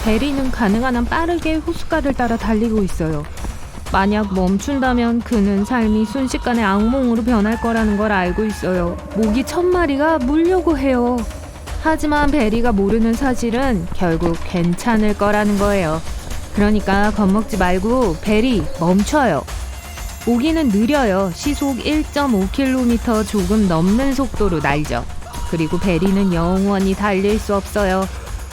베리는 가능한 한 빠르게 호숫가를 따라 달리고 있어요. 만약 멈춘다면 그는 삶이 순식간에 악몽으로 변할 거라는 걸 알고 있어요. 모기 1000마리가 물려고 해요. 하지만 베리가 모르는 사실은 결국 괜찮을 거라는 거예요. 그러니까 겁먹지 말고 베리 멈춰요. 모기는 느려요. 시속 1.5km 조금 넘는 속도로 날죠. 그리고 베리는 영원히 달릴 수 없어요.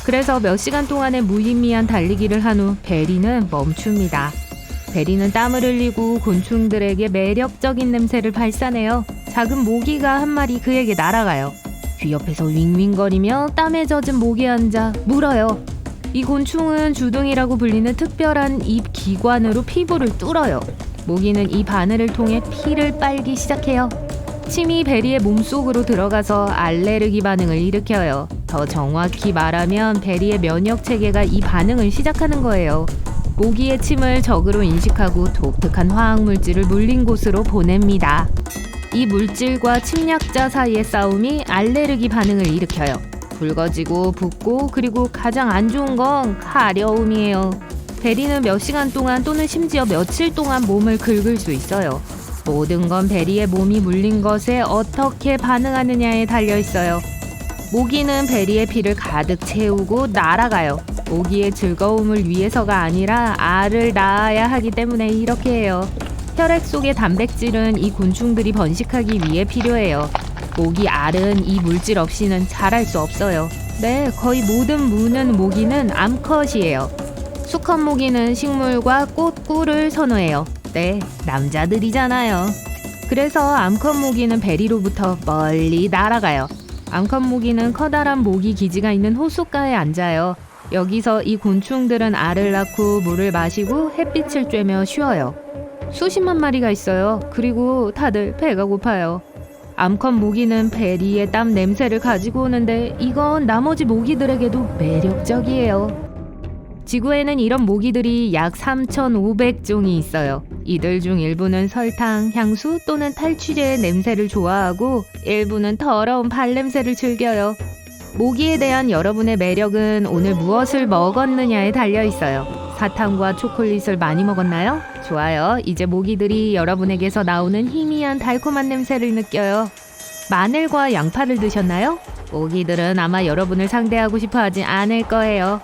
그래서 몇 시간 동안의 무의미한 달리기를 한 후 베리는 멈춥니다. 베리는 땀을 흘리고 곤충들에게 매력적인 냄새를 발산해요. 작은 모기가 한 마리 그에게 날아가요. 귀 옆에서 윙윙거리며 땀에 젖은 모기에 앉아 물어요. 이 곤충은 주둥이라고 불리는 특별한 입 기관으로 피부를 뚫어요. 모기는 이 바늘을 통해 피를 빨기 시작해요. 침이 베리의 몸속으로 들어가서 알레르기 반응을 일으켜요. 더 정확히 말하면 베리의 면역 체계가 이 반응을 시작하는 거예요. 모기의 침을 적으로 인식하고 독특한 화학물질을 물린 곳으로 보냅니다. 이 물질과 침략자 사이의 싸움이 알레르기 반응을 일으켜요. 붉어지고 붓고 그리고 가장 안 좋은 건 가려움이에요. 베리는 몇 시간 동안 또는 심지어 며칠 동안 몸을 긁을 수 있어요. 모든 건 베리의 몸이 물린 것에 어떻게 반응하느냐에 달려 있어요. 모기는 베리의 피를 가득 채우고 날아가요. 모기의 즐거움을 위해서가 아니라 알을 낳아야 하기 때문에 이렇게 해요. 혈액 속의 단백질은 이 곤충들이 번식하기 위해 필요해요. 모기 알은 이 물질 없이는 자랄 수 없어요. 네, 거의 모든 무는 모기는 암컷이에요. 수컷 모기는 식물과 꽃, 꿀을 선호해요. 네, 남자들이잖아요. 그래서 암컷 모기는 베리로부터 멀리 날아가요. 암컷 모기는 커다란 모기 기지가 있는 호숫가에 앉아요. 여기서 이 곤충들은 알을 낳고 물을 마시고 햇빛을 쬐며 쉬어요. 수십만 마리가 있어요. 그리고 다들 배가 고파요. 암컷 모기는 베리의 땀 냄새를 가지고 오는데 이건 나머지 모기들에게도 매력적이에요. 지구에는 이런 모기들이 약 3,500종이 있어요. 이들 중 일부는 설탕, 향수 또는 탈취제의 냄새를 좋아하고 일부는 더러운 발냄새를 즐겨요. 모기에 대한 여러분의 매력은 오늘 무엇을 먹었느냐에 달려 있어요. 사탕과 초콜릿을 많이 먹었나요? 좋아요. 이제 모기들이 여러분에게서 나오는 희미한 달콤한 냄새를 느껴요. 마늘과 양파를 드셨나요? 모기들은 아마 여러분을 상대하고 싶어 하지 않을 거예요.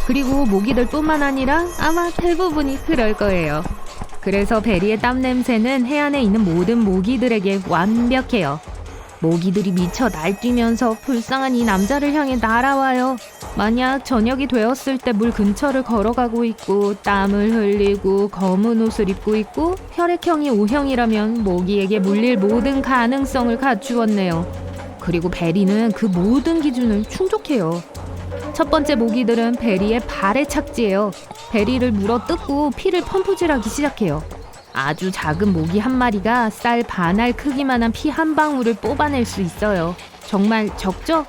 그리고 모기들뿐만 아니라 아마 대부분이 그럴 거예요. 그래서 베리의 땀 냄새는 해안에 있는 모든 모기들에게 완벽해요. 모기들이 미쳐 날뛰면서 불쌍한 이 남자를 향해 날아와요. 만약 저녁이 되었을 때 물 근처를 걸어가고 있고 땀을 흘리고 검은 옷을 입고 있고 혈액형이 O형이라면 모기에게 물릴 모든 가능성을 갖추었네요. 그리고 베리는 그 모든 기준을 충족해요. 첫 번째 모기들은 베리의 발에 착지해요. 베리를 물어 뜯고 피를 펌프질하기 시작해요. 아주 작은 모기 한 마리가 쌀 반알 크기만한 피 한 방울을 뽑아낼 수 있어요. 정말 적죠?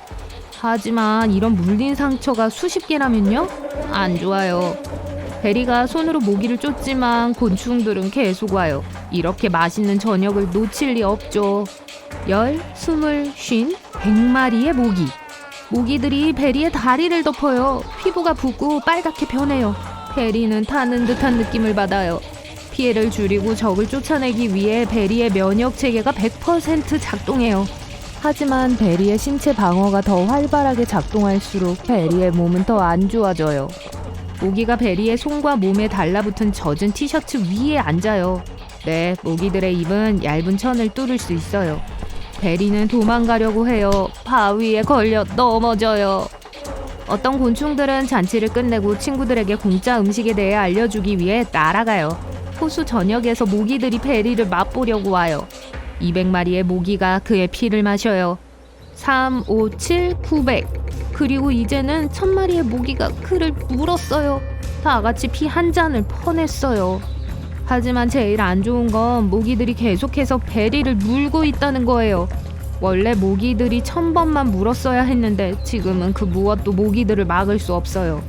하지만 이런 물린 상처가 수십 개라면요? 안 좋아요. 베리가 손으로 모기를 쫓지만 곤충들은 계속 와요. 이렇게 맛있는 저녁을 놓칠 리 없죠. 10, 20, 50, 100마리의 모기. 모기들이 베리의 다리를 덮어요. 피부가 붓고 빨갛게 변해요. 베리는 타는 듯한 느낌을 받아요. 피해를 줄이고 적을 쫓아내기 위해 베리의 면역 체계가 100% 작동해요. 하지만 베리의 신체 방어가 더 활발하게 작동할수록 베리의 몸은 더 안 좋아져요. 모기가 베리의 손과 몸에 달라붙은 젖은 티셔츠 위에 앉아요. 네, 모기들의 입은 얇은 천을 뚫을 수 있어요. 베리는 도망가려고 해요. 바위에 걸려 넘어져요. 어떤 곤충들은 잔치를 끝내고 친구들에게 공짜 음식에 대해 알려주기 위해 날아가요. 호수 전역에서 모기들이 베리를 맛보려고 와요. 200마리의 모기가 그의 피를 마셔요. 3, 5, 7, 900. 그리고 이제는 1000마리의 모기가 그를 물었어요. 다 같이 피 한 잔을 퍼냈어요. 하지만 제일 안 좋은 건 모기들이 계속해서 베리를 물고 있다는 거예요. 원래 모기들이 1000번만 물었어야 했는데 지금은 그 무엇도 모기들을 막을 수 없어요.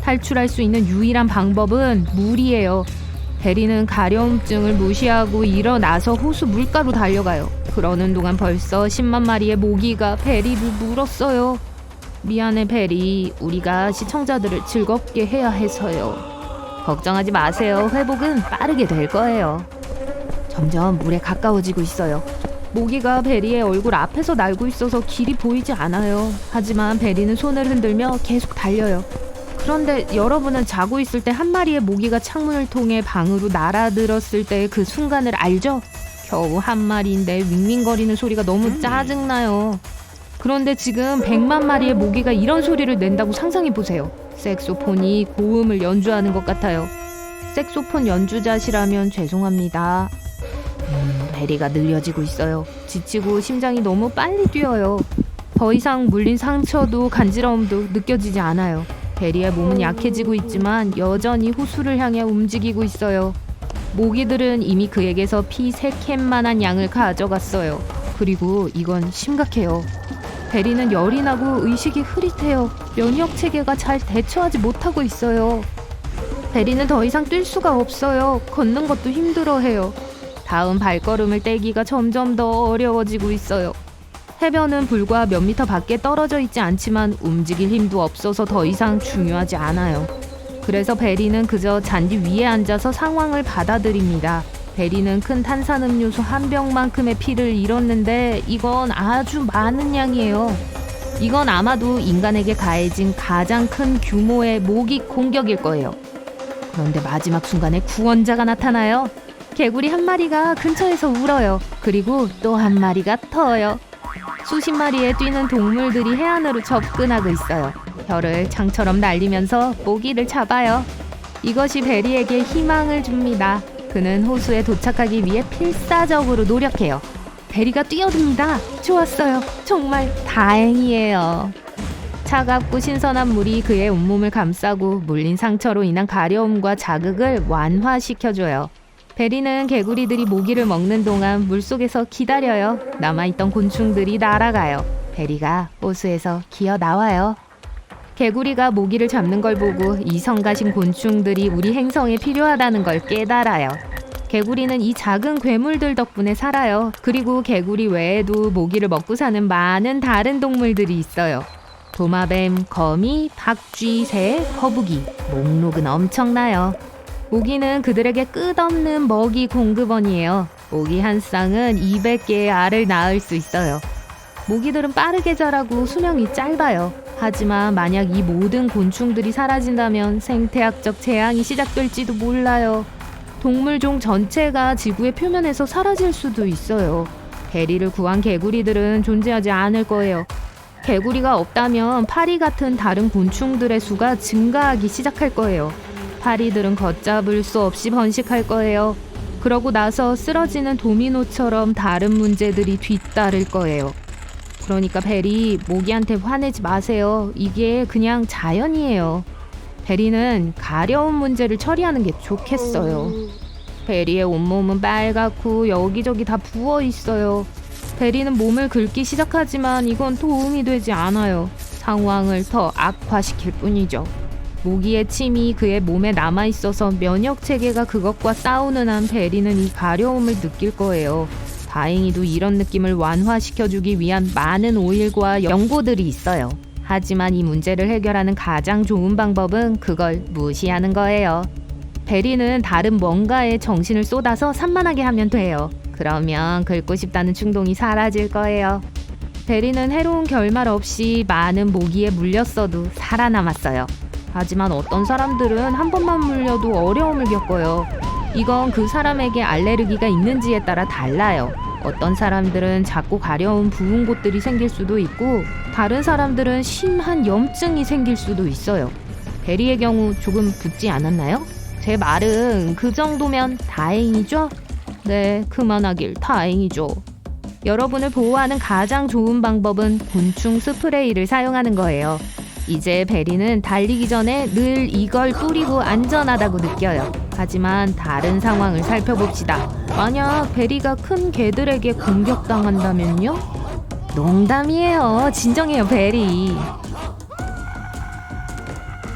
탈출할 수 있는 유일한 방법은 물이에요. 베리는 가려움증을 무시하고 일어나서 호수 물가로 달려가요. 그러는 동안 벌써 10만 마리의 모기가 베리를 물었어요. 미안해 베리. 우리가 시청자들을 즐겁게 해야 해서요. 걱정하지 마세요. 회복은 빠르게 될 거예요. 점점 물에 가까워지고 있어요. 모기가 베리의 얼굴 앞에서 날고 있어서 길이 보이지 않아요. 하지만 베리는 손을 흔들며 계속 달려요. 그런데 여러분은 자고 있을 때 한 마리의 모기가 창문을 통해 방으로 날아들었을 때의 그 순간을 알죠? 겨우 한 마리인데 윙윙거리는 소리가 너무 짜증나요. 그런데 지금 100만 마리의 모기가 이런 소리를 낸다고 상상해보세요. 색소폰이 고음을 연주하는 것 같아요. 색소폰 연주자시라면 죄송합니다. 베리가 느려지고 있어요. 지치고 심장이 너무 빨리 뛰어요. 더 이상 물린 상처도 간지러움도 느껴지지 않아요. 베리의 몸은 약해지고 있지만 여전히 호수를 향해 움직이고 있어요. 모기들은 이미 그에게서 피 3캔만한 양을 가져갔어요. 그리고 이건 심각해요. 베리는 열이 나고 의식이 흐릿해요. 면역 체계가 잘 대처하지 못하고 있어요. 베리는 더 이상 뛸 수가 없어요. 걷는 것도 힘들어해요. 다음 발걸음을 떼기가 점점 더 어려워지고 있어요. 해변은 불과 몇 미터 밖에 떨어져 있지 않지만 움직일 힘도 없어서 더 이상 중요하지 않아요. 그래서 베리는 그저 잔디 위에 앉아서 상황을 받아들입니다. 베리는 큰 탄산음료수 한 병만큼의 피를 잃었는데 이건 아주 많은 양이에요. 이건 아마도 인간에게 가해진 가장 큰 규모의 모기 공격일 거예요. 그런데 마지막 순간에 구원자가 나타나요. 개구리 한 마리가 근처에서 울어요. 그리고 또 한 마리가 터요. 수십 마리의 뛰는 동물들이 해안으로 접근하고 있어요. 혀를 창처럼 날리면서 모기를 잡아요. 이것이 베리에게 희망을 줍니다. 그는 호수에 도착하기 위해 필사적으로 노력해요. 베리가 뛰어듭니다. 좋았어요. 정말 다행이에요. 차갑고 신선한 물이 그의 온몸을 감싸고 물린 상처로 인한 가려움과 자극을 완화시켜줘요. 베리는 개구리들이 모기를 먹는 동안 물속에서 기다려요. 남아있던 곤충들이 날아가요. 베리가 호수에서 기어 나와요. 개구리가 모기를 잡는 걸 보고 이 성가신 곤충들이 우리 행성에 필요하다는 걸 깨달아요. 개구리는 이 작은 괴물들 덕분에 살아요. 그리고 개구리 외에도 모기를 먹고 사는 많은 다른 동물들이 있어요. 도마뱀, 거미, 박쥐, 새, 거북이. 목록은 엄청나요. 모기는 그들에게 끝없는 먹이 공급원이에요. 모기 한 쌍은 200개의 알을 낳을 수 있어요. 모기들은 빠르게 자라고 수명이 짧아요. 하지만 만약 이 모든 곤충들이 사라진다면 생태학적 재앙이 시작될지도 몰라요. 동물종 전체가 지구의 표면에서 사라질 수도 있어요. 베리를 구한 개구리들은 존재하지 않을 거예요. 개구리가 없다면 파리 같은 다른 곤충들의 수가 증가하기 시작할 거예요. 파리들은 걷잡을 수 없이 번식할 거예요. 그러고 나서 쓰러지는 도미노처럼 다른 문제들이 뒤따를 거예요. 그러니까 베리, 모기한테 화내지 마세요. 이게 그냥 자연이에요. 베리는 가려운 문제를 처리하는 게 좋겠어요. 베리의 온몸은 빨갛고 여기저기 다 부어 있어요. 베리는 몸을 긁기 시작하지만 이건 도움이 되지 않아요. 상황을 더 악화시킬 뿐이죠. 모기의 침이 그의 몸에 남아있어서 면역 체계가 그것과 싸우는 한 베리는 이 가려움을 느낄 거예요. 다행히도 이런 느낌을 완화시켜주기 위한 많은 오일과 연고들이 있어요. 하지만 이 문제를 해결하는 가장 좋은 방법은 그걸 무시하는 거예요. 베리는 다른 뭔가에 정신을 쏟아서 산만하게 하면 돼요. 그러면 긁고 싶다는 충동이 사라질 거예요. 베리는 해로운 결말 없이 많은 모기에 물렸어도 살아남았어요. 하지만 어떤 사람들은 한 번만 물려도 어려움을 겪어요. 이건 그 사람에게 알레르기가 있는지에 따라 달라요. 어떤 사람들은 작고 가려운 부은 곳들이 생길 수도 있고 다른 사람들은 심한 염증이 생길 수도 있어요. 베리의 경우 조금 붓지 않았나요? 제 말은 그 정도면 다행이죠? 네, 그만하길 다행이죠. 여러분을 보호하는 가장 좋은 방법은 곤충 스프레이를 사용하는 거예요. 이제 베리는 달리기 전에 늘 이걸 뿌리고 안전하다고 느껴요. 하지만 다른 상황을 살펴봅시다. 만약 베리가 큰 개들에게 공격당한다면요? 농담이에요. 진정해요, 베리.